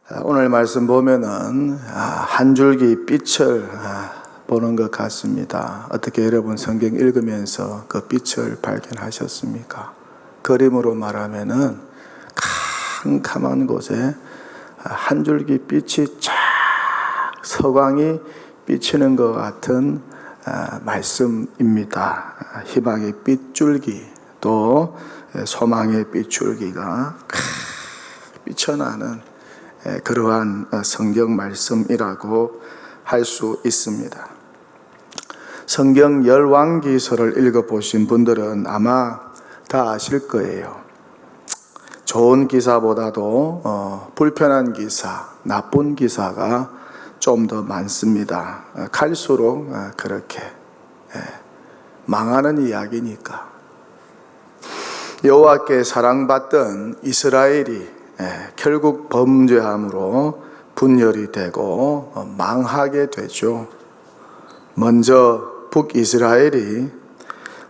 오늘 말씀 보면은 한 줄기 빛을 보는 것 같습니다. 어떻게 여러분 성경 읽으면서 그 빛을 발견하셨습니까? 그림으로 말하면은 캄캄한 곳에 한 줄기 빛이 쫙 서광이 비치는 것 같은 말씀입니다. 희망의 빛줄기 또 소망의 빛줄기가 비쳐나는 그러한 성경 말씀이라고 할 수 있습니다. 성경 열왕기서를 읽어보신 분들은 아마 다 아실 거예요. 좋은 기사보다도 불편한 기사, 나쁜 기사가 좀 더 많습니다. 갈수록 그렇게 망하는 이야기니까. 여호와께 사랑받던 이스라엘이 결국 범죄함으로 분열이 되고 망하게 되죠. 먼저 북이스라엘이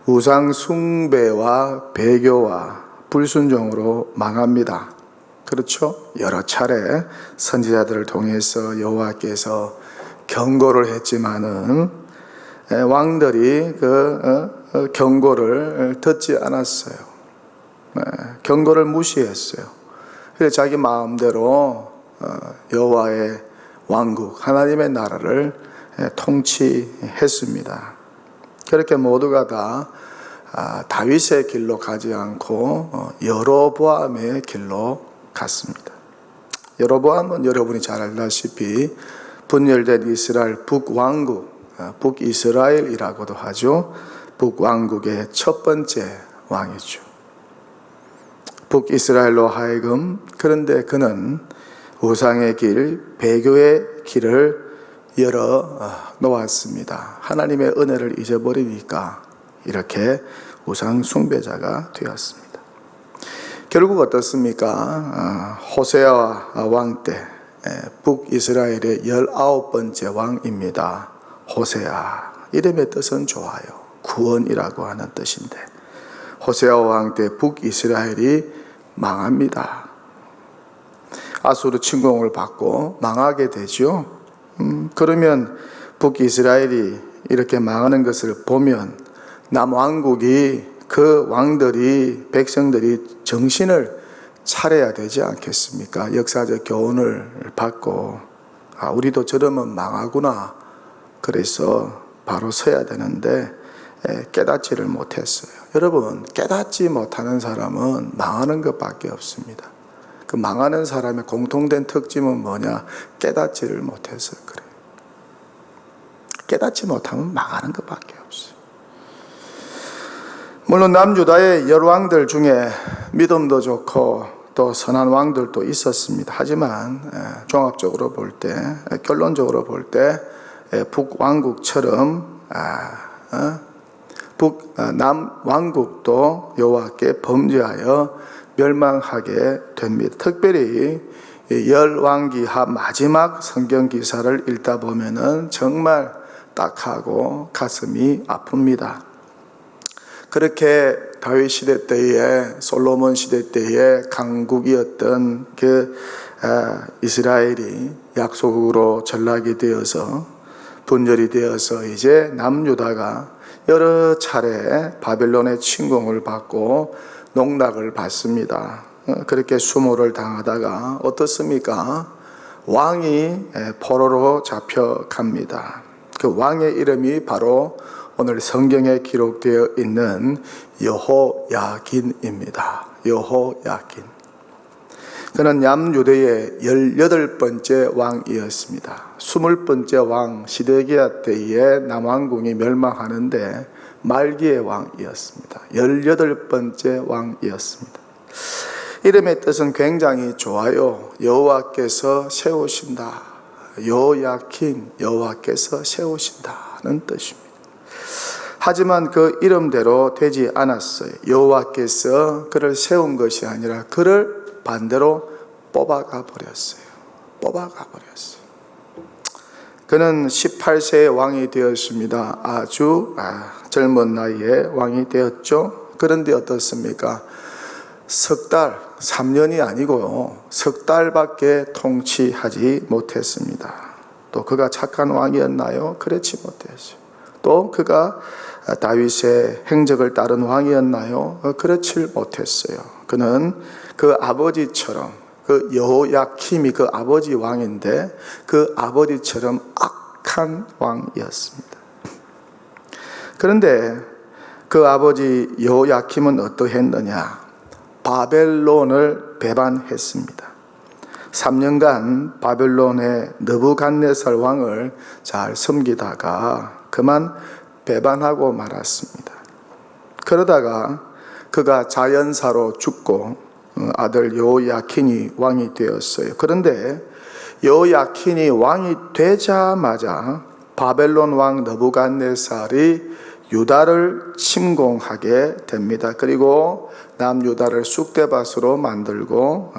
우상 숭배와 배교와 불순종으로 망합니다. 그렇죠? 여러 차례 선지자들을 통해서 여호와께서 경고를 했지만은 왕들이 그 경고를 듣지 않았어요. 경고를 무시했어요. 그래서 자기 마음대로 여호와의 왕국, 하나님의 나라를 통치했습니다. 그렇게 모두가 다 다윗의 길로 가지 않고 여로보암의 길로 갔습니다. 여로보암은 여러분이 잘 알다시피 분열된 이스라엘 북왕국, 북이스라엘이라고도 하죠. 북왕국의 첫 번째 왕이죠. 북이스라엘로 하여금 그런데 그는 우상의 길, 배교의 길을 열어 놓았습니다. 하나님의 은혜를 잊어버리니까 이렇게 우상 숭배자가 되었습니다. 결국 어떻습니까? 호세아 왕 때 북이스라엘의 19번째 왕입니다. 호세아, 이름의 뜻은 좋아요. 구원이라고 하는 뜻인데 호세아 왕 때 북이스라엘이 망합니다. 아수르 침공을 받고 망하게 되죠. 그러면 북이스라엘이 이렇게 망하는 것을 보면 남왕국이 그 왕들이 백성들이 정신을 차려야 되지 않겠습니까? 역사적 교훈을 받고 우리도 저러면 망하구나. 그래서 바로 서야 되는데 깨닫지를 못했어요. 여러분, 깨닫지 못하는 사람은 망하는 것밖에 없습니다. 그 망하는 사람의 공통된 특징은 뭐냐? 깨닫지를 못해서 그래요. 깨닫지 못하면 망하는 것밖에 없어요. 물론 남유다의 여러 왕들 중에 믿음도 좋고 또 선한 왕들도 있었습니다. 하지만 종합적으로 볼 때, 결론적으로 볼 때 북왕국처럼 남왕국도 여호와께 범죄하여 멸망하게 됩니다. 특별히 열왕기하 마지막 성경 기사를 읽다 보면은 정말 딱하고 가슴이 아픕니다. 그렇게 다윗 시대 때에, 솔로몬 시대 때에 강국이었던 그 이스라엘이 약소국으로 전락이 되어서 분열이 되어서 이제 남유다가 여러 차례 바벨론의 침공을 받고 농락을 받습니다. 그렇게 수모를 당하다가 어떻습니까? 왕이 포로로 잡혀갑니다. 그 왕의 이름이 바로 오늘 성경에 기록되어 있는 여호야긴입니다. 여호야긴. 그는 남유다의 18번째 왕이었습니다. 20번째 왕 시드기야 때에 남왕국이 멸망하는데 말기의 왕이었습니다. 18번째 왕이었습니다. 이름의 뜻은 굉장히 좋아요. 여호와께서 세우신다. 여호야긴, 여호와께서 세우신다는 뜻입니다. 하지만 그 이름대로 되지 않았어요. 여호와께서 그를 세운 것이 아니라 그를 반대로 뽑아가 버렸어요. 그는 18세의 왕이 되었습니다. 아주 젊은 나이에 왕이 되었죠. 그런데 어떻습니까? 석 달, 3년이 아니고요. 석 달밖에 통치하지 못했습니다. 또 그가 착한 왕이었나요? 그렇지 못했어요. 또 그가 다윗의 행적을 따른 왕이었나요? 그렇지 못했어요. 그는 그 아버지처럼, 그 여호야킴이 그 아버지 왕인데 그 아버지처럼 악한 왕이었습니다. 그런데 그 아버지 여호야킴은 어떠했느냐? 바벨론을 배반했습니다. 3년간 바벨론의 느부갓네살 왕을 잘 섬기다가 그만 배반하고 말았습니다. 그러다가 그가 자연사로 죽고 아들 여호야킨이 왕이 되었어요. 그런데 여호야킨이 왕이 되자마자 바벨론 왕 느부갓네살이 유다를 침공하게 됩니다. 그리고 남유다를 쑥대밭으로 만들고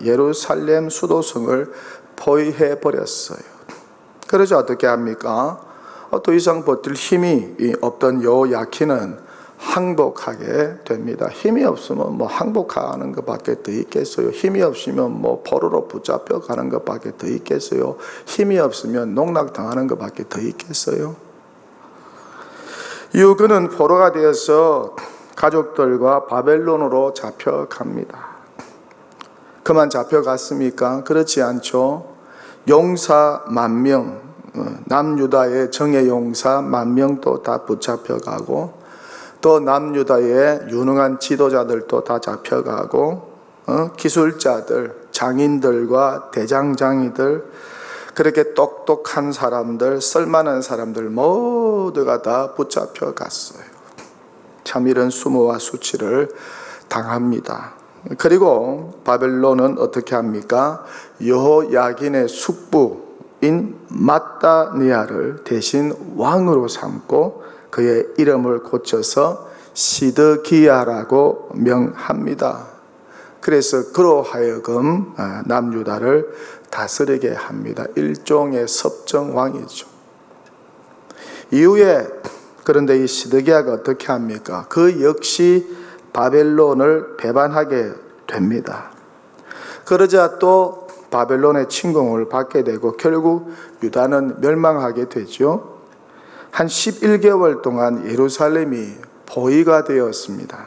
예루살렘 수도성을 포위해 버렸어요. 그러자 어떻게 합니까? 더 이상 버틸 힘이 없던 여호야킨은 항복하게 됩니다. 힘이 없으면 뭐 항복하는 것밖에 더 있겠어요? 힘이 없으면 뭐 포로로 붙잡혀 가는 것밖에 더 있겠어요? 힘이 없으면 농락당하는 것밖에 더 있겠어요? 이후 그는 포로가 되어서 가족들과 바벨론으로 잡혀갑니다. 그만 잡혀갔습니까? 그렇지 않죠. 용사 10,000명, 남유다의 정예 용사 10,000명도 다 붙잡혀가고 또 남유다의 유능한 지도자들도 다 잡혀가고 기술자들, 장인들과 대장장이들, 그렇게 똑똑한 사람들, 쓸만한 사람들 모두가 다 붙잡혀 갔어요. 참 이런 수모와 수치를 당합니다. 그리고 바벨론은 어떻게 합니까? 여호야긴의 숙부인 마따니아를 대신 왕으로 삼고 그의 이름을 고쳐서 시드기야라고 명합니다. 그래서 그로 하여금 남유다를 다스리게 합니다. 일종의 섭정왕이죠. 이후에 그런데 이 시드기야가 어떻게 합니까? 그 역시 바벨론을 배반하게 됩니다. 그러자 또 바벨론의 침공을 받게 되고 결국 유다는 멸망하게 되죠. 한 11개월 동안 예루살렘이 포위가 되었습니다.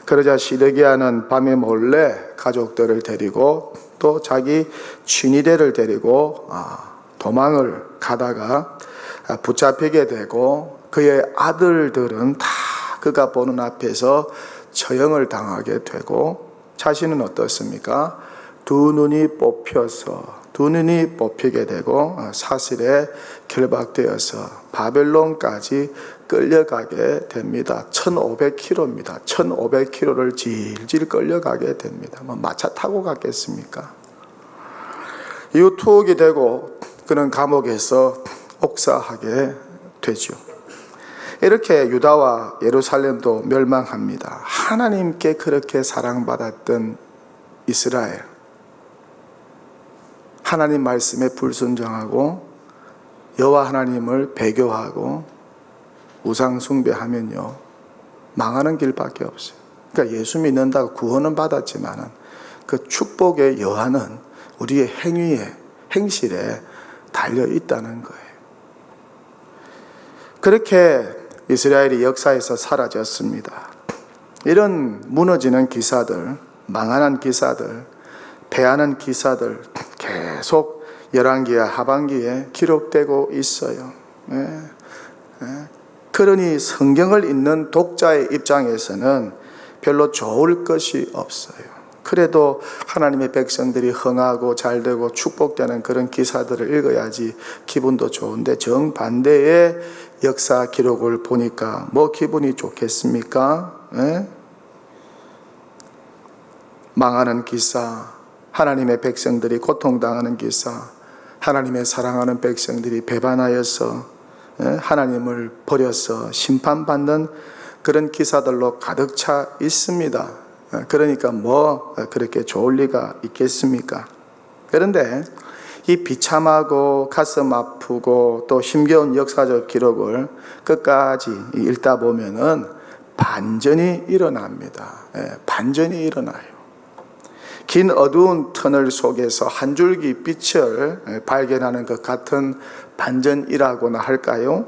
그러자 시드기야는 밤에 몰래 가족들을 데리고 또 자기 친위대를 데리고 도망을 가다가 붙잡히게 되고 그의 아들들은 다 그가 보는 앞에서 처형을 당하게 되고 자신은 어떻습니까? 두 눈이 뽑히게 되고 사슬에 결박되어서 바벨론까지 끌려가게 됩니다. 1500km입니다. 1500km를 질질 끌려가게 됩니다. 뭐 마차 타고 갔겠습니까? 이후 투옥이 되고 그는 감옥에서 옥사하게 되죠. 이렇게 유다와 예루살렘도 멸망합니다. 하나님께 그렇게 사랑받았던 이스라엘, 하나님 말씀에 불순종하고 여호와 하나님을 배교하고 우상 숭배하면요 망하는 길밖에 없어요. 그러니까 예수 믿는다고 구원은 받았지만은 그 축복의 여한은 우리의 행실에 달려 있다는 거예요. 그렇게 이스라엘이 역사에서 사라졌습니다. 이런 무너지는 기사들, 망하는 기사들, 패하는 기사들 계속 열왕기와 하반기에 기록되고 있어요. 그러니 성경을 읽는 독자의 입장에서는 별로 좋을 것이 없어요. 그래도 하나님의 백성들이 흥하고 잘되고 축복되는 그런 기사들을 읽어야지 기분도 좋은데 정반대의 역사 기록을 보니까 뭐 기분이 좋겠습니까? 망하는 기사, 하나님의 백성들이 고통당하는 기사, 하나님의 사랑하는 백성들이 배반하여서 하나님을 버려서 심판받는 그런 기사들로 가득 차 있습니다. 그러니까 뭐 그렇게 좋을 리가 있겠습니까? 그런데 이 비참하고 가슴 아프고 또 힘겨운 역사적 기록을 끝까지 읽다 보면은 반전이 일어납니다. 반전이 일어나요. 긴 어두운 터널 속에서 한 줄기 빛을 발견하는 것 같은 반전이라고나 할까요?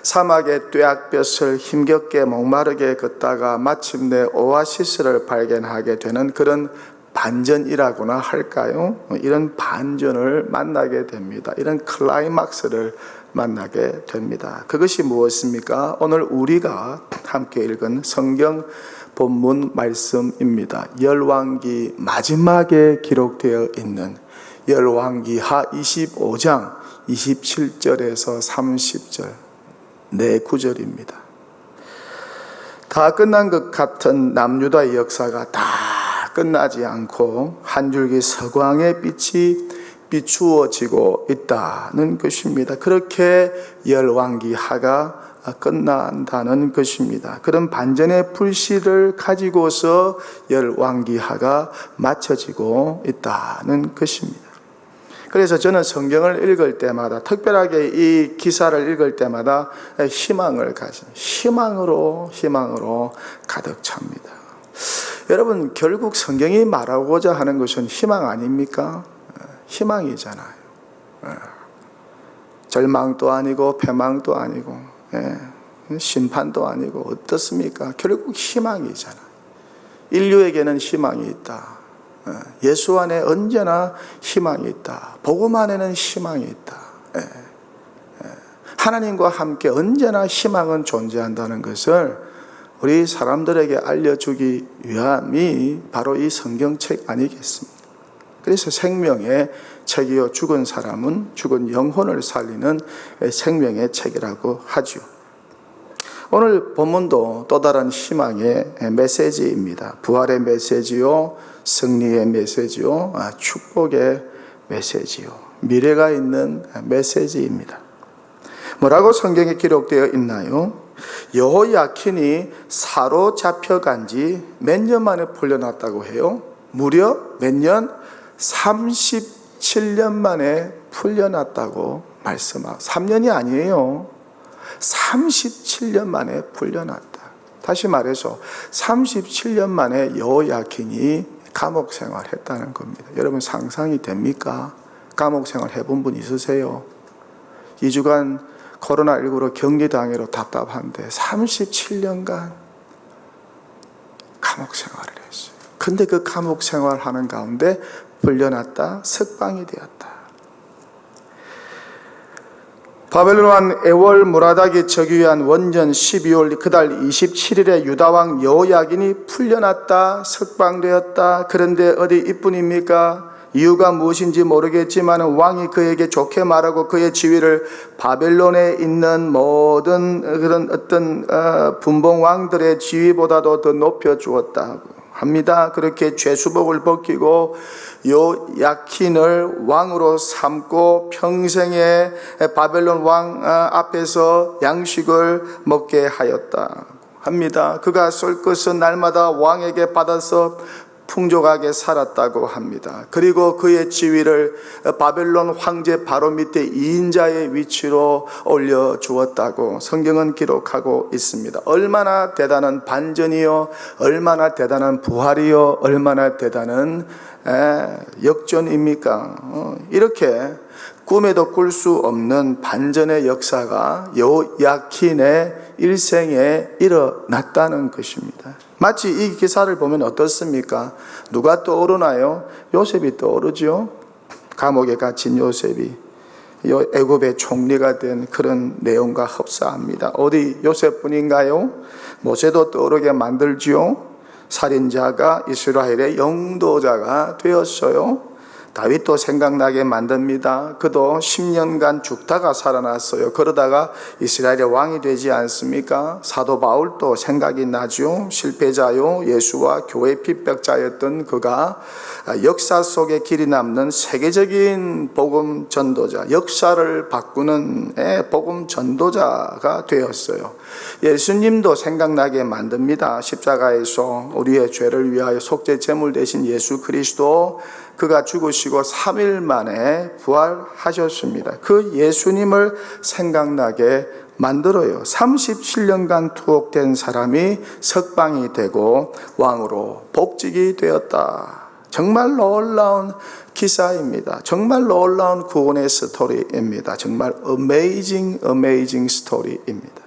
사막의 뙤약볕을 힘겹게 목마르게 걷다가 마침내 오아시스를 발견하게 되는 그런 반전이라고나 할까요? 이런 반전을 만나게 됩니다. 이런 클라이막스를 만나게 됩니다. 그것이 무엇입니까? 오늘 우리가 함께 읽은 성경 본문 말씀입니다. 열왕기 마지막에 기록되어 있는 열왕기하 25장 27절에서 30절 네 구절입니다. 다 끝난 것 같은 남유다의 역사가 다 끝나지 않고 한 줄기 서광의 빛이 비추어지고 있다는 것입니다. 그렇게 열왕기하가 끝난다는 것입니다. 그런 반전의 불씨를 가지고서 열왕기하가 맞춰지고 있다는 것입니다. 그래서 저는 성경을 읽을 때마다, 특별하게 이 기사를 읽을 때마다 희망을 가집니다. 희망으로 가득 찹니다. 여러분, 결국 성경이 말하고자 하는 것은 희망 아닙니까? 희망이잖아요. 절망도 아니고 패망도 아니고 심판도 아니고 어떻습니까? 결국 희망이잖아요. 인류에게는 희망이 있다. 예수 안에 언제나 희망이 있다. 복음 안에는 희망이 있다. 하나님과 함께 언제나 희망은 존재한다는 것을 우리 사람들에게 알려주기 위함이 바로 이 성경책 아니겠습니까? 그래서 생명의 책이요, 죽은 사람은 죽은 영혼을 살리는 생명의 책이라고 하죠. 오늘 본문도 또 다른 희망의 메시지입니다. 부활의 메시지요, 승리의 메시지요, 축복의 메시지요, 미래가 있는 메시지입니다. 뭐라고 성경에 기록되어 있나요? 여호야킨이 사로잡혀간 지 몇 년 만에 풀려났다고 해요? 무려 몇 년? 37년 만에 풀려났다고 말씀하고, 3년이 아니에요. 37년 만에 풀려났다. 다시 말해서 37년 만에 여호야킨이 감옥 생활했다는 겁니다. 여러분 상상이 됩니까? 감옥 생활 해본 분 있으세요? 2주간 코로나19로 격리당해로 답답한데 37년간 감옥 생활을 했어요. 근데 그 감옥 생활하는 가운데 풀려났다, 석방이 되었다. 바벨론 왕 에월 무라닥이 즉위한 원전 12월 그달 27일에 유다왕 여호야긴이 풀려났다, 석방되었다. 그런데 어디 이뿐입니까? 이유가 무엇인지 모르겠지만 왕이 그에게 좋게 말하고 그의 지위를 바벨론에 있는 모든 그런 어떤 분봉 왕들의 지위보다도 더 높여주었다고 합니다. 그렇게 죄수복을 벗기고 요야킨을 왕으로 삼고 평생에 바벨론 왕 앞에서 양식을 먹게 하였다 합니다. 그가 쏠 것은 날마다 왕에게 받아서 풍족하게 살았다고 합니다. 그리고 그의 지위를 바벨론 황제 바로 밑에 2인자의 위치로 올려주었다고 성경은 기록하고 있습니다. 얼마나 대단한 반전이요, 얼마나 대단한 부활이요, 얼마나 대단한 역전입니까? 이렇게 꿈에도 꿀 수 없는 반전의 역사가 여호야킨의 일생에 일어났다는 것입니다. 마치 이 기사를 보면 어떻습니까? 누가 떠오르나요? 요셉이 떠오르죠. 감옥에 갇힌 요셉이 애굽의 총리가 된 그런 내용과 흡사합니다. 어디 요셉뿐인가요? 모세도 떠오르게 만들지요. 살인자가 이스라엘의 영도자가 되었어요. 다윗도 생각나게 만듭니다. 그도 10년간 죽다가 살아났어요. 그러다가 이스라엘의 왕이 되지 않습니까? 사도 바울도 생각이 나죠. 실패자요, 예수와 교회 핍박자였던 그가 역사 속에 길이 남는 세계적인 복음 전도자, 역사를 바꾸는 복음 전도자가 되었어요. 예수님도 생각나게 만듭니다. 십자가에서 우리의 죄를 위하여 속죄 제물 되신 예수 그리스도, 그가 죽으시고 3일 만에 부활하셨습니다. 그 예수님을 생각나게 만들어요. 37년간 투옥된 사람이 석방이 되고 왕으로 복직이 되었다. 정말 놀라운 기사입니다. 정말 놀라운 구원의 스토리입니다. 정말 어메이징 스토리입니다.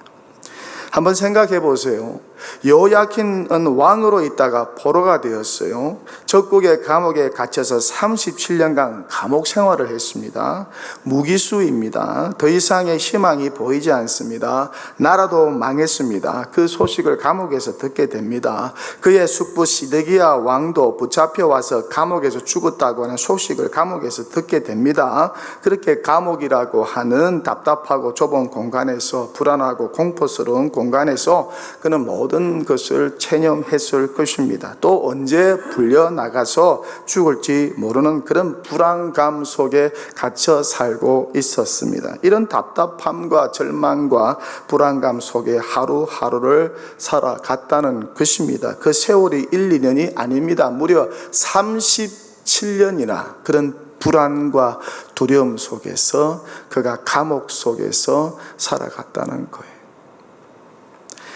한번 생각해 보세요. 요야킨은 왕으로 있다가 포로가 되었어요. 적국의 감옥에 갇혀서 37년간 감옥 생활을 했습니다. 무기수입니다. 더 이상의 희망이 보이지 않습니다. 나라도 망했습니다. 그 소식을 감옥에서 듣게 됩니다. 그의 숙부 시드기야 왕도 붙잡혀 와서 감옥에서 죽었다고 하는 소식을 감옥에서 듣게 됩니다. 그렇게 감옥이라고 하는 답답하고 좁은 공간에서, 불안하고 공포스러운 공간에서 그는 모든 것을 체념했을 것입니다. 또 언제 풀려나가서 죽을지 모르는 그런 불안감 속에 갇혀 살고 있었습니다. 이런 답답함과 절망과 불안감 속에 하루하루를 살아갔다는 것입니다. 그 세월이 1, 2년이 아닙니다. 무려 37년이나 그런 불안과 두려움 속에서, 그가 감옥 속에서 살아갔다는 거예요.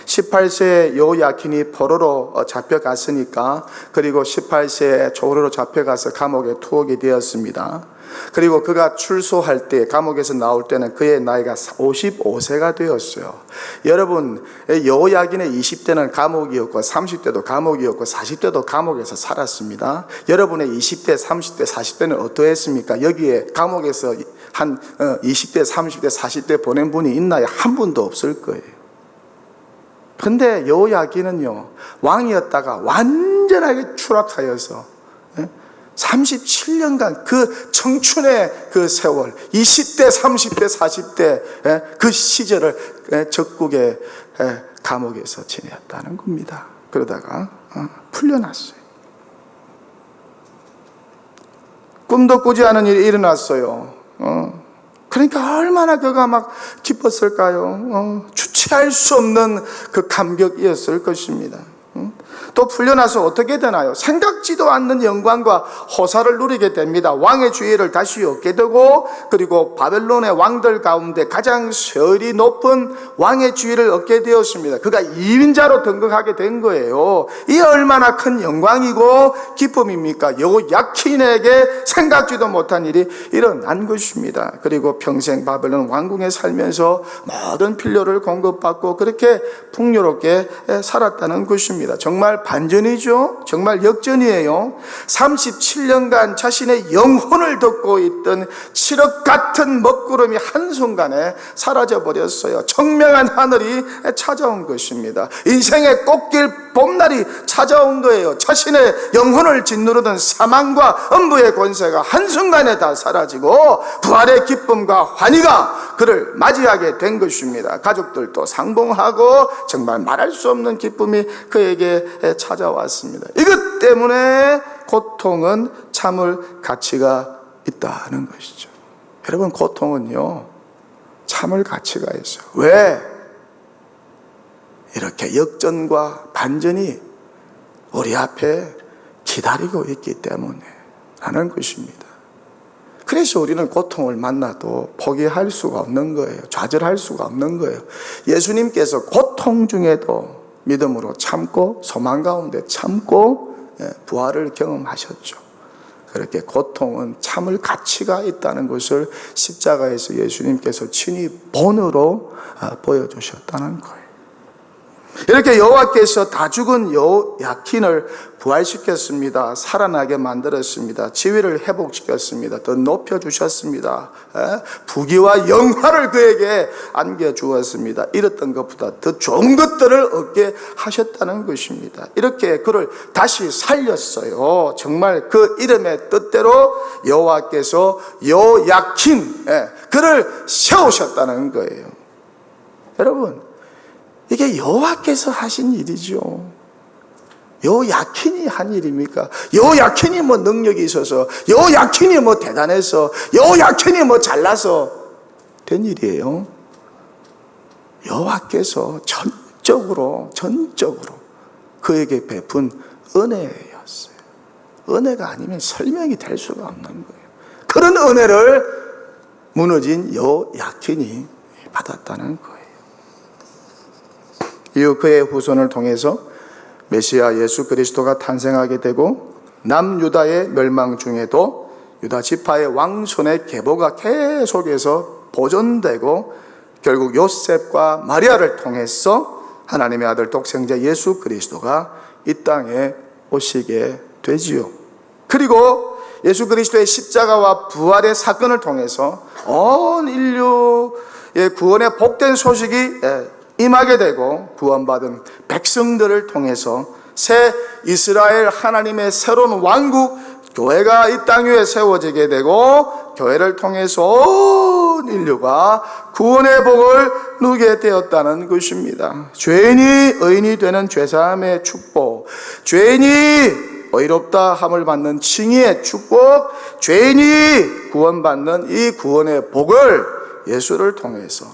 18세에 요야킨이 포로로 잡혀갔으니까, 그리고 18세에 포로로 잡혀가서 감옥에 투옥이 되었습니다. 그리고 그가 출소할 때, 감옥에서 나올 때는 그의 나이가 55세가 되었어요. 여러분, 요야킨의 20대는 감옥이었고 30대도 감옥이었고 40대도 감옥에서 살았습니다. 여러분의 20대, 30대, 40대는 어떠했습니까? 여기에 감옥에서 한 20대, 30대, 40대 보낸 분이 있나요? 한 분도 없을 거예요. 근데 요야긴은요, 왕이었다가 완전하게 추락하여서 37년간 그 청춘의 그 세월, 20대, 30대, 40대 그 시절을 적국의 감옥에서 지냈다는 겁니다. 그러다가 풀려났어요. 꿈도 꾸지 않은 일이 일어났어요. 그러니까 얼마나 그가 막 기뻤을까요? 주체할 수 없는 그 감격이었을 것입니다. 또 풀려나서 어떻게 되나요? 생각지도 않는 영광과 호사를 누리게 됩니다. 왕의 지위를 다시 얻게 되고, 그리고 바벨론의 왕들 가운데 가장 세월이 높은 왕의 지위를 얻게 되었습니다. 그가 2인자로 등극하게 된 거예요. 이 얼마나 큰 영광이고 기쁨입니까? 요야킨에게 생각지도 못한 일이 일어난 것입니다. 그리고 평생 바벨론 왕궁에 살면서 모든 필요를 공급받고 그렇게 풍요롭게 살았다는 것입니다. 정말 반전이죠. 정말 역전이에요. 37년간 자신의 영혼을 덮고 있던 칠흑 같은 먹구름이 한순간에 사라져버렸어요. 청명한 하늘이 찾아온 것입니다. 인생의 꽃길 봄날이 찾아온 거예요. 자신의 영혼을 짓누르던 사망과 음부의 권세가 한순간에 다 사라지고 부활의 기쁨과 환희가 그를 맞이하게 된 것입니다. 가족들도 상봉하고 정말 말할 수 없는 기쁨이 그에게 찾아왔습니다. 이것 때문에 고통은 참을 가치가 있다는 것이죠. 여러분, 고통은요 참을 가치가 있어요. 왜? 이렇게 역전과 반전이 우리 앞에 기다리고 있기 때문에 라는 것입니다. 그래서 우리는 고통을 만나도 포기할 수가 없는 거예요. 좌절할 수가 없는 거예요. 예수님께서 고통 중에도 믿음으로 참고 소망 가운데 참고 부활을 경험하셨죠. 그렇게 고통은 참을 가치가 있다는 것을 십자가에서 예수님께서 친히 본으로 보여주셨다는 거예요. 이렇게 여호와께서 다 죽은 요야킨을 부활시켰습니다. 살아나게 만들었습니다. 지위를 회복시켰습니다. 더 높여주셨습니다. 부귀와 영화를 그에게 안겨주었습니다. 잃었던 것보다 더 좋은 것들을 얻게 하셨다는 것입니다. 이렇게 그를 다시 살렸어요. 정말 그 이름의 뜻대로 여호와께서 요야킨, 그를 세우셨다는 거예요. 여러분, 이게 여호와께서 하신 일이죠. 요야킨이 한 일입니까? 요야킨이 뭐 능력이 있어서, 요야킨이 뭐 대단해서, 요야킨이 뭐 잘나서 된 일이에요. 여호와께서 전적으로 그에게 베푼 은혜였어요. 은혜가 아니면 설명이 될 수가 없는 거예요. 그런 은혜를 무너진 요야킨이 받았다는 거예요. 이후 그의 후손을 통해서 메시아 예수 그리스도가 탄생하게 되고 남유다의 멸망 중에도 유다 지파의 왕손의 계보가 계속해서 보존되고 결국 요셉과 마리아를 통해서 하나님의 아들 독생자 예수 그리스도가 이 땅에 오시게 되지요. 그리고 예수 그리스도의 십자가와 부활의 사건을 통해서 온 인류의 구원의 복된 소식이 임하게 되고 구원받은 백성들을 통해서 새 이스라엘 하나님의 새로운 왕국 교회가 이 땅 위에 세워지게 되고 교회를 통해서 온 인류가 구원의 복을 누게 되었다는 것입니다. 죄인이 의인이 되는 죄사함의 축복, 죄인이 의롭다 함을 받는 칭의의 축복, 죄인이 구원받는 이 구원의 복을 예수를 통해서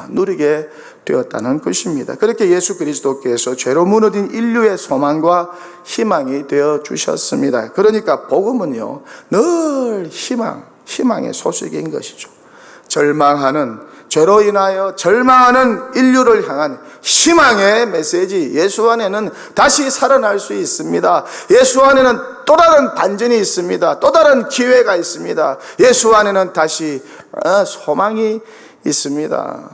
누리게 되었다는 것입니다. 그렇게 예수 그리스도께서 죄로 무너진 인류의 소망과 희망이 되어 주셨습니다. 그러니까 복음은요, 늘 희망의 소식인 것이죠. 죄로 인하여 절망하는 인류를 향한 희망의 메시지. 예수 안에는 다시 살아날 수 있습니다. 예수 안에는 또 다른 반전이 있습니다. 또 다른 기회가 있습니다. 예수 안에는 다시 소망이 있습니다.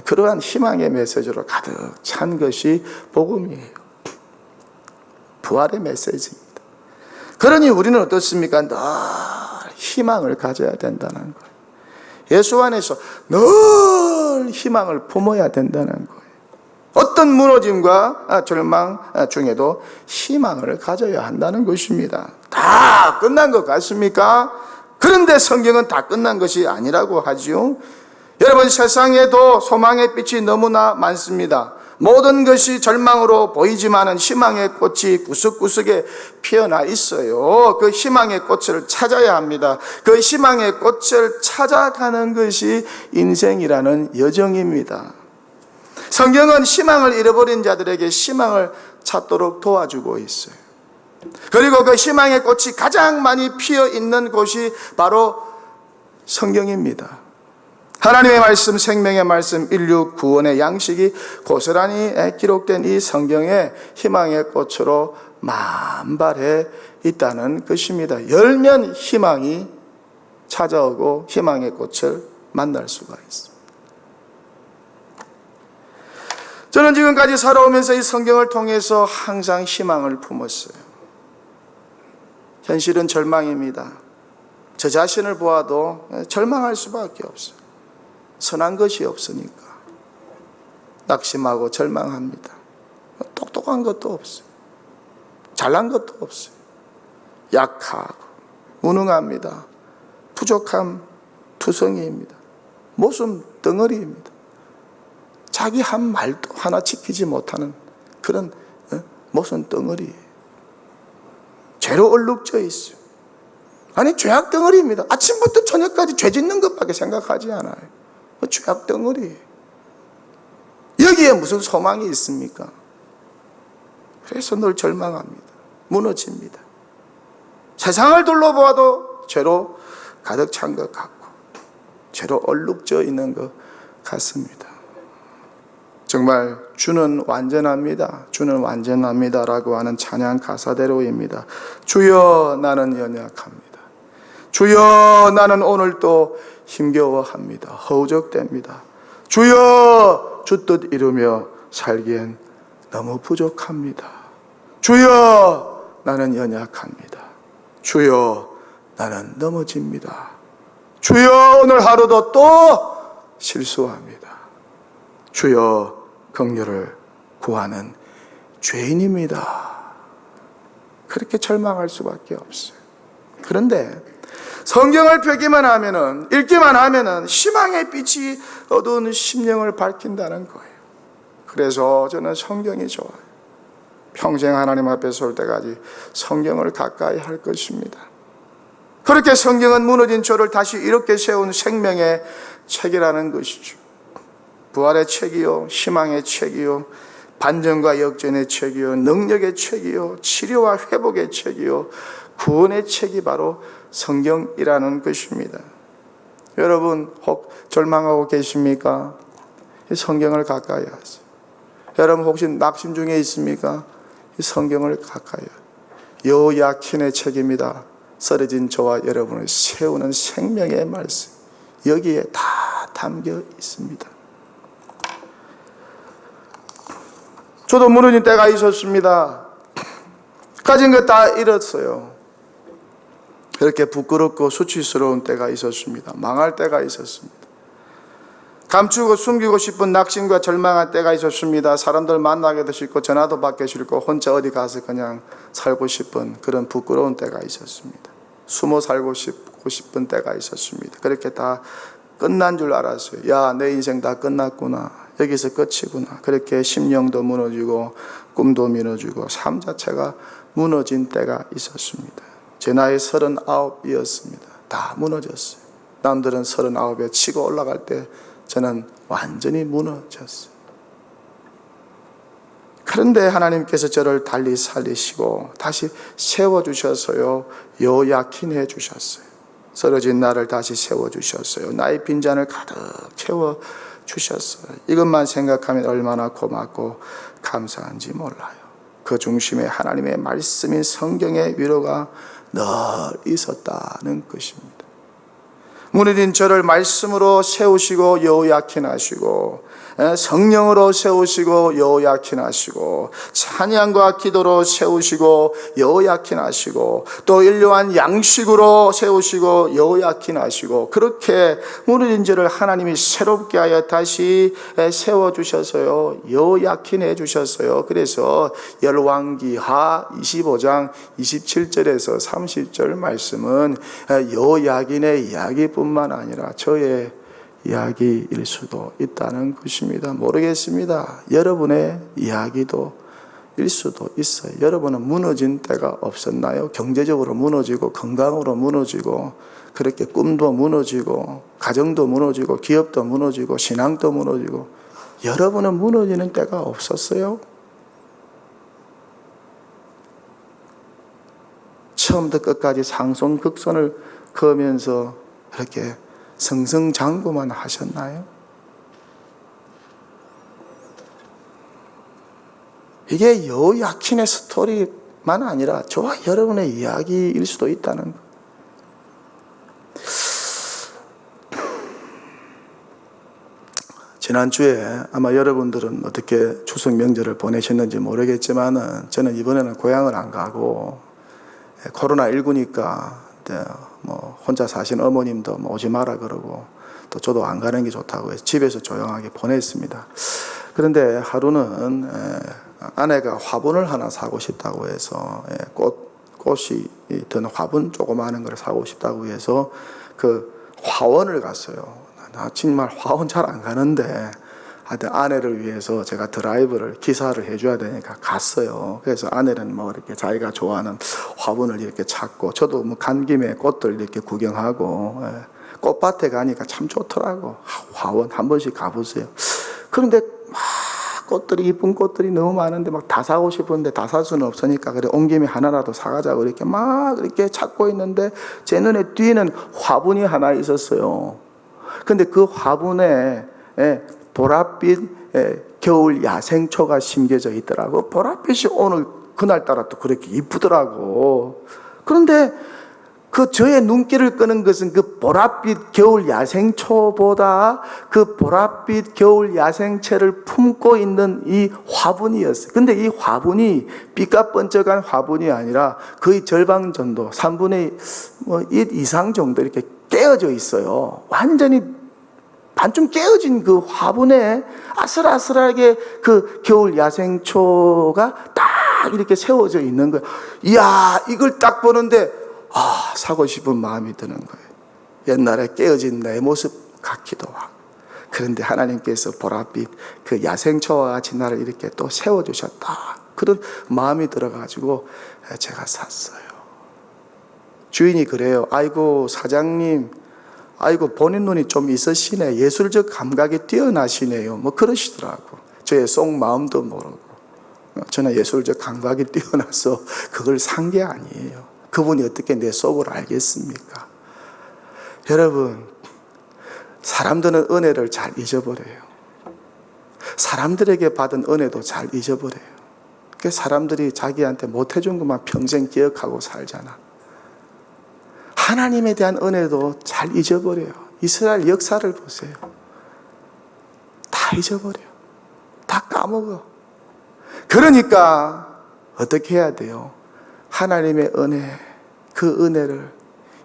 그러한 희망의 메시지로 가득 찬 것이 복음이에요. 부활의 메시지입니다. 그러니 우리는 어떻습니까? 늘 희망을 가져야 된다는 거예요. 예수 안에서 늘 희망을 품어야 된다는 거예요. 어떤 무너짐과 절망 중에도 희망을 가져야 한다는 것입니다. 다 끝난 것 같습니까? 그런데 성경은 다 끝난 것이 아니라고 하지요. 여러분, 세상에도 소망의 빛이 너무나 많습니다. 모든 것이 절망으로 보이지만은 희망의 꽃이 구석구석에 피어나 있어요. 그 희망의 꽃을 찾아야 합니다. 그 희망의 꽃을 찾아가는 것이 인생이라는 여정입니다. 성경은 희망을 잃어버린 자들에게 희망을 찾도록 도와주고 있어요. 그리고 그 희망의 꽃이 가장 많이 피어 있는 곳이 바로 성경입니다. 하나님의 말씀, 생명의 말씀, 인류 구원의 양식이 고스란히 기록된 이 성경에 희망의 꽃으로 만발해 있다는 것입니다. 열면 희망이 찾아오고 희망의 꽃을 만날 수가 있습니다. 저는 지금까지 살아오면서 이 성경을 통해서 항상 희망을 품었어요. 현실은 절망입니다. 저 자신을 보아도 절망할 수밖에 없어요. 선한 것이 없으니까 낙심하고 절망합니다. 똑똑한 것도 없어요. 잘난 것도 없어요. 약하고 무능합니다. 부족함 투성이입니다. 모순 덩어리입니다. 자기 한 말도 하나 지키지 못하는 그런 모순 덩어리예요. 죄로 얼룩져 있어요. 아니, 죄악 덩어리입니다. 아침부터 저녁까지 죄 짓는 것밖에 생각하지 않아요. 죄악 덩어리. 여기에 무슨 소망이 있습니까? 그래서 늘 절망합니다. 무너집니다. 세상을 둘러보아도 죄로 가득 찬 것 같고 죄로 얼룩져 있는 것 같습니다. 정말 주는 완전합니다. 주는 완전합니다라고 하는 찬양 가사대로입니다. 주여 나는 연약합니다. 주여 나는 오늘도 힘겨워합니다. 허우적됩니다. 주여 주 뜻 이루며 살기엔 너무 부족합니다. 주여 나는 연약합니다. 주여 나는 넘어집니다. 주여 오늘 하루도 또 실수합니다. 주여 긍휼을 구하는 죄인입니다. 그렇게 절망할 수밖에 없어요. 그런데 성경을 펴기만 하면은, 읽기만 하면은 희망의 빛이 어두운 심령을 밝힌다는 거예요. 그래서 저는 성경이 좋아요. 평생 하나님 앞에 설 때까지 성경을 가까이 할 것입니다. 그렇게 성경은 무너진 저를 다시 이렇게 세운 생명의 책이라는 것이죠. 부활의 책이요, 희망의 책이요, 반전과 역전의 책이요, 능력의 책이요, 치료와 회복의 책이요, 구원의 책이 바로 성경이라는 것입니다. 여러분 혹 절망하고 계십니까? 성경을 가까이 하세요. 여러분 혹시 낙심 중에 있습니까? 이 성경을 가까이 여호야킨의 책입니다. 쓰러진 저와 여러분을 세우는 생명의 말씀, 여기에 다 담겨 있습니다. 저도 무너진 때가 있었습니다. 가진 것 다 잃었어요. 그렇게 부끄럽고 수치스러운 때가 있었습니다. 망할 때가 있었습니다. 감추고 숨기고 싶은 낙심과 절망한 때가 있었습니다. 사람들 만나기도 싫고 전화도 받기 싫고 혼자 어디 가서 그냥 살고 싶은 그런 부끄러운 때가 있었습니다. 숨어 살고 싶은 때가 있었습니다. 그렇게 다 끝난 줄 알았어요. 야, 내 인생 다 끝났구나. 여기서 끝이구나. 그렇게 심령도 무너지고 꿈도 무너지고 삶 자체가 무너진 때가 있었습니다. 제 나이 39이었습니다. 다 무너졌어요. 남들은 39에 치고 올라갈 때 저는 완전히 무너졌어요. 그런데 하나님께서 저를 달리 살리시고 다시 세워주셨어요. 여호야킨 해주셨어요. 쓰러진 나를 다시 세워주셨어요. 나의 빈잔을 가득 채워주셨어요. 이것만 생각하면 얼마나 고맙고 감사한지 몰라요. 그 중심에 하나님의 말씀인 성경의 위로가 늘 있었다는 것입니다. 무너진 저를 말씀으로 세우시고 여호야킨 하시고, 성령으로 세우시고 여호야킨 하시고, 찬양과 기도로 세우시고 여호야킨 하시고, 또 일용한 양식으로 세우시고 여호야킨 하시고, 그렇게 무너진 저를 하나님이 새롭게 하여 다시 세워주셔서요 여호야킨 해주셨어요. 그래서 열왕기하 25장 27절에서 30절 말씀은 여호야긴의 이야기뿐만 아니라 저의 이야기일 수도 있다는 것입니다. 모르겠습니다. 여러분의 이야기도 일 수도 있어요. 여러분은 무너진 때가 없었나요? 경제적으로 무너지고 건강으로 무너지고 그렇게 꿈도 무너지고 가정도 무너지고 기업도 무너지고 신앙도 무너지고 여러분은 무너지는 때가 없었어요? 처음부터 끝까지 상승극선을 그으면서 그렇게 승승장구만 하셨나요? 이게 여호야킨의 스토리만 아니라 저와 여러분의 이야기일 수도 있다는 것. 지난주에 아마 여러분들은 어떻게 추석 명절을 보내셨는지 모르겠지만 저는 이번에는 고향을 안 가고 코로나19니까 뭐 혼자 사신 어머님도 뭐 오지 마라 그러고 또 저도 안 가는 게 좋다고 해서 집에서 조용하게 보냈습니다. 그런데 하루는 아내가 화분을 하나 사고 싶다고 해서 꽃이 든 화분 조그마한 걸 사고 싶다고 해서 그 화원을 갔어요. 나 정말 화원 잘 안 가는데 하여튼 아내를 위해서 제가 드라이브를 기사를 해줘야 되니까 갔어요. 그래서 아내는 뭐 이렇게 자기가 좋아하는 화분을 이렇게 찾고 저도 뭐 간 김에 꽃들 이렇게 구경하고 꽃밭에 가니까 참 좋더라고. 화원 한 번씩 가보세요. 그런데 막 꽃들이 이쁜 꽃들이 너무 많은데 막 다 사고 싶은데 다 살 수는 없으니까 그래 온 김에 하나라도 사가자고 이렇게 막 이렇게 찾고 있는데 제 눈에 뒤에는 화분이 하나 있었어요. 근데 그 화분에 보랏빛 겨울 야생초가 심겨져 있더라고. 보랏빛이 오늘 그날따라 또 그렇게 이쁘더라고. 그런데 그 저의 눈길을 끄는 것은 그 보랏빛 겨울 야생초보다 그 보랏빛 겨울 야생채를 품고 있는 이 화분이었어요. 근데 이 화분이 삐까번쩍한 화분이 아니라 거의 절반 정도, 3분의 1 이상 정도 이렇게 깨어져 있어요. 완전히 반쯤 깨어진 그 화분에 아슬아슬하게 그 겨울 야생초가 딱 이렇게 세워져 있는 거예요. 이야, 이걸 딱 보는데 사고 싶은 마음이 드는 거예요. 옛날에 깨어진 내 모습 같기도 하고. 그런데 하나님께서 보랏빛 그 야생초와 같이 나를 이렇게 또 세워주셨다. 그런 마음이 들어가지고 제가 샀어요. 주인이 그래요. 아이고 사장님, 아이고 본인 눈이 좀 있으시네. 예술적 감각이 뛰어나시네요. 뭐 그러시더라고. 저의 속마음도 모르고. 저는 예술적 감각이 뛰어나서 그걸 산 게 아니에요. 그분이 어떻게 내 속을 알겠습니까? 여러분, 사람들은 은혜를 잘 잊어버려요. 사람들에게 받은 은혜도 잘 잊어버려요. 사람들이 자기한테 못해준 것만 평생 기억하고 살잖아. 하나님에 대한 은혜도 잘 잊어버려요. 이스라엘 역사를 보세요. 다 잊어버려요. 다 까먹어. 그러니까 어떻게 해야 돼요? 하나님의 은혜, 그 은혜를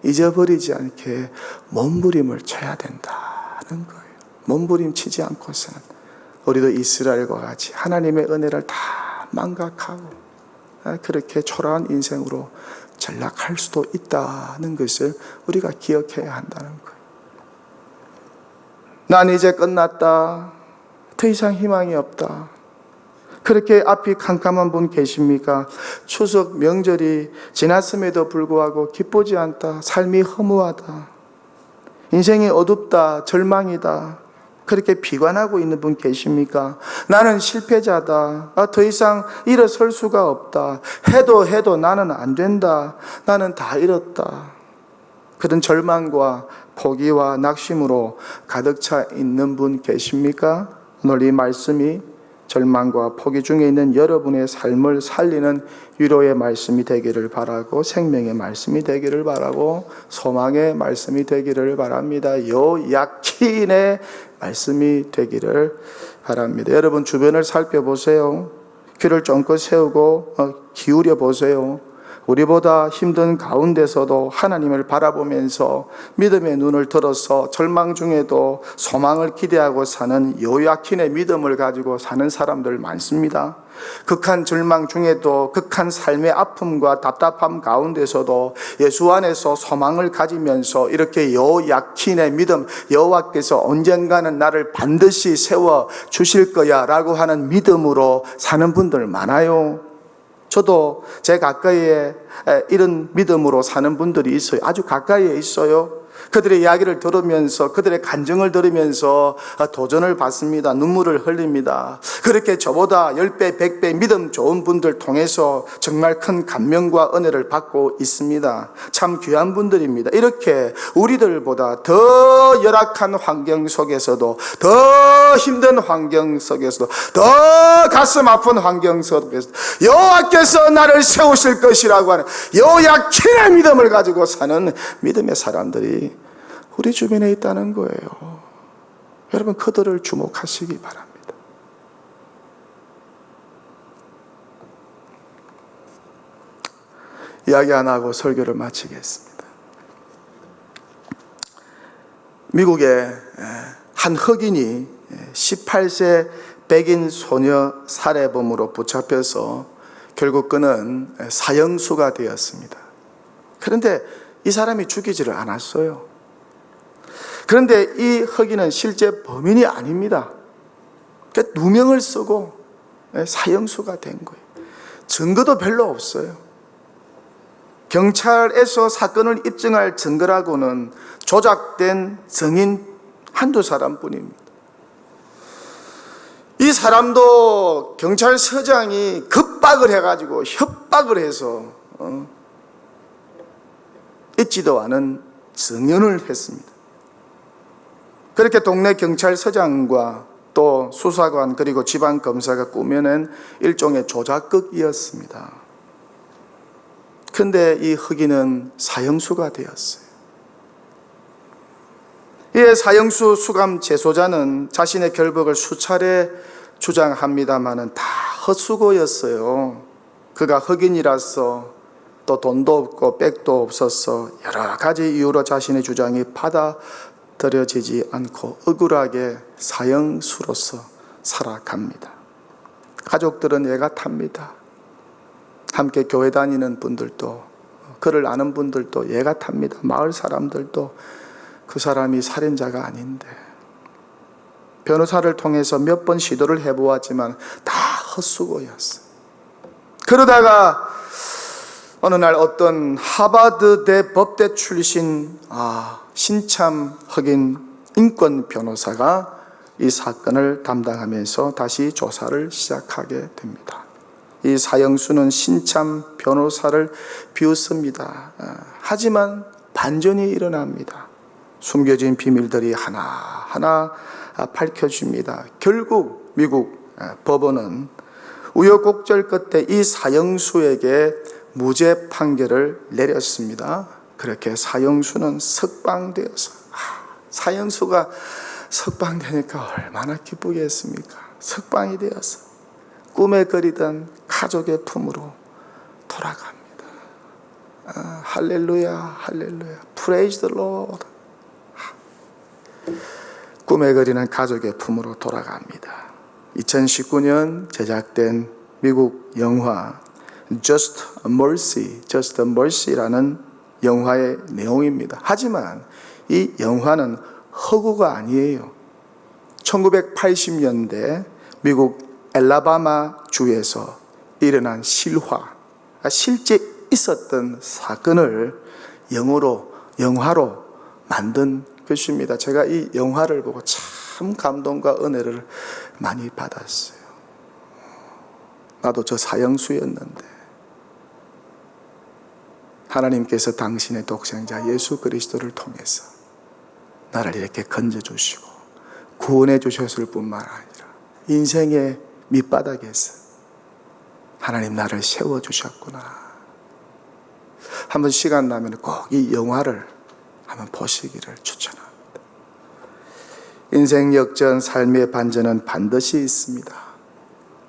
잊어버리지 않게 몸부림을 쳐야 된다는 거예요. 몸부림치지 않고서는 우리도 이스라엘과 같이 하나님의 은혜를 다 망각하고 그렇게 초라한 인생으로 전락할 수도 있다는 것을 우리가 기억해야 한다는 거예요. 난 이제 끝났다. 더 이상 희망이 없다. 그렇게 앞이 캄캄한 분 계십니까? 추석 명절이 지났음에도 불구하고 기쁘지 않다. 삶이 허무하다. 인생이 어둡다. 절망이다. 그렇게 비관하고 있는 분 계십니까? 나는 실패자다. 더 이상 일어설 수가 없다. 해도 나는 안 된다. 나는 다 잃었다. 그런 절망과 포기와 낙심으로 가득 차 있는 분 계십니까? 오늘 이 말씀이 절망과 포기 중에 있는 여러분의 삶을 살리는 위로의 말씀이 되기를 바라고, 생명의 말씀이 되기를 바라고, 소망의 말씀이 되기를 바랍니다. 요약힌의 말씀이 되기를 바랍니다. 여러분 주변을 살펴보세요. 귀를 쫑긋 세우고 기울여 보세요. 우리보다 힘든 가운데서도 하나님을 바라보면서 믿음의 눈을 들어서 절망 중에도 소망을 기대하고 사는 요약힌의 믿음을 가지고 사는 사람들 많습니다. 극한 절망 중에도, 극한 삶의 아픔과 답답함 가운데서도 예수 안에서 소망을 가지면서 이렇게 요약힌의 믿음, 여호와께서 언젠가는 나를 반드시 세워 주실 거야 라고 하는 믿음으로 사는 분들 많아요. 저도 제 가까이에 이런 믿음으로 사는 분들이 있어요. 아주 가까이에 있어요. 그들의 이야기를 들으면서, 그들의 간증을 들으면서 도전을 받습니다. 눈물을 흘립니다. 그렇게 저보다 10배, 100배 믿음 좋은 분들 통해서 정말 큰 감명과 은혜를 받고 있습니다. 참 귀한 분들입니다. 이렇게 우리들보다 더 열악한 환경 속에서도, 더 힘든 환경 속에서도, 더 가슴 아픈 환경 속에서도 여호와께서 나를 세우실 것이라고 하는 요약힌의 믿음을 가지고 사는 믿음의 사람들이 우리 주변에 있다는 거예요. 여러분 그들을 주목하시기 바랍니다. 이야기 안 하고 설교를 마치겠습니다. 미국의 한 흑인이 18세 백인 소녀 살해범으로 붙잡혀서 결국 그는 사형수가 되었습니다. 그런데 이 사람이 죽이지를 않았어요. 그런데 이 흑인은 실제 범인이 아닙니다. 그러니까 누명을 쓰고 사형수가 된 거예요. 증거도 별로 없어요. 경찰에서 사건을 입증할 증거라고는 조작된 증인 한두 사람뿐입니다. 이 사람도 경찰서장이 급박을 해가지고 협박을 해서 있지도 않은 증언을 했습니다. 그렇게 동네 경찰서장과 또 수사관 그리고 지방검사가 꾸며낸 일종의 조작극이었습니다. 그런데 이 흑인은 사형수가 되었어요. 이 사형수 수감 재소자는 자신의 결박을 수차례 주장합니다마는 다 헛수고였어요. 그가 흑인이라서 또 돈도 없고 백도 없어서 여러 가지 이유로 자신의 주장이 받아들여지지 않고 억울하게 사형수로서 살아갑니다. 가족들은 애가 탑니다. 함께 교회 다니는 분들도, 그를 아는 분들도 애가 탑니다. 마을 사람들도 그 사람이 살인자가 아닌데, 변호사를 통해서 몇 번 시도를 해보았지만 다 헛수고였어요. 그러다가 어느 날 어떤 하버드대 법대 출신 신참 흑인 인권 변호사가 이 사건을 담당하면서 다시 조사를 시작하게 됩니다. 이 사형수는 신참 변호사를 비웃습니다. 하지만 반전이 일어납니다. 숨겨진 비밀들이 하나하나 밝혀집니다. 결국 미국 법원은 우여곡절 끝에 이 사형수에게 무죄 판결을 내렸습니다. 그렇게 사형수는 석방되어서, 사형수가 석방되니까 얼마나 기쁘겠습니까? 석방이 되어서 꿈에 그리던 가족의 품으로 돌아갑니다. 할렐루야, 할렐루야. Praise the Lord. 꿈에 그리는 가족의 품으로 돌아갑니다. 2019년 제작된 미국 영화 Just a Mercy라는 영화의 내용입니다. 하지만 이 영화는 허구가 아니에요. 1980년대 미국 엘라바마 주에서 일어난 실화, 실제 있었던 사건을 영화로 만든 것입니다. 제가 이 영화를 보고 참 감동과 은혜를 많이 받았어요. 나도 저 사형수였는데 하나님께서 당신의 독생자 예수 그리스도를 통해서 나를 이렇게 건져주시고 구원해 주셨을 뿐만 아니라 인생의 밑바닥에서 하나님 나를 세워주셨구나. 한번 시간 나면 꼭 이 영화를 한번 보시기를 추천합니다. 인생 역전, 삶의 반전은 반드시 있습니다.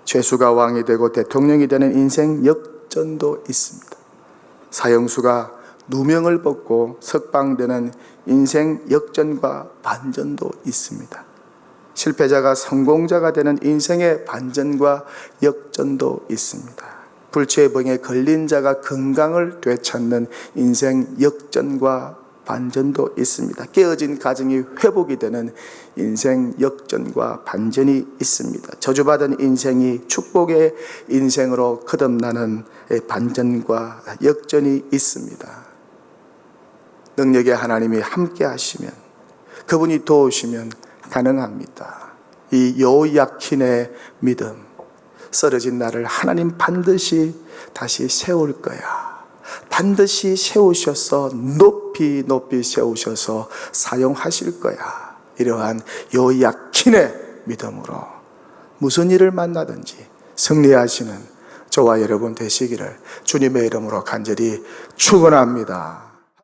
죄수가 왕이 되고 대통령이 되는 인생 역전도 있습니다. 사형수가 누명을 벗고 석방되는 인생 역전과 반전도 있습니다. 실패자가 성공자가 되는 인생의 반전과 역전도 있습니다. 불치의 병에 걸린 자가 건강을 되찾는 인생 역전과 반전도 있습니다. 깨어진 가정이 회복이 되는 인생 역전과 반전이 있습니다. 저주받은 인생이 축복의 인생으로 거듭나는 반전과 역전이 있습니다. 능력의 하나님이 함께 하시면, 그분이 도우시면 가능합니다. 이 요야킨의 믿음, 쓰러진 나를 하나님 반드시 다시 세울 거야. 반드시 세우셔서 높이 세우셔서 사용하실 거야. 이러한 요야킨의 믿음으로 무슨 일을 만나든지 승리하시는 저와 여러분 되시기를 주님의 이름으로 간절히 축원합니다.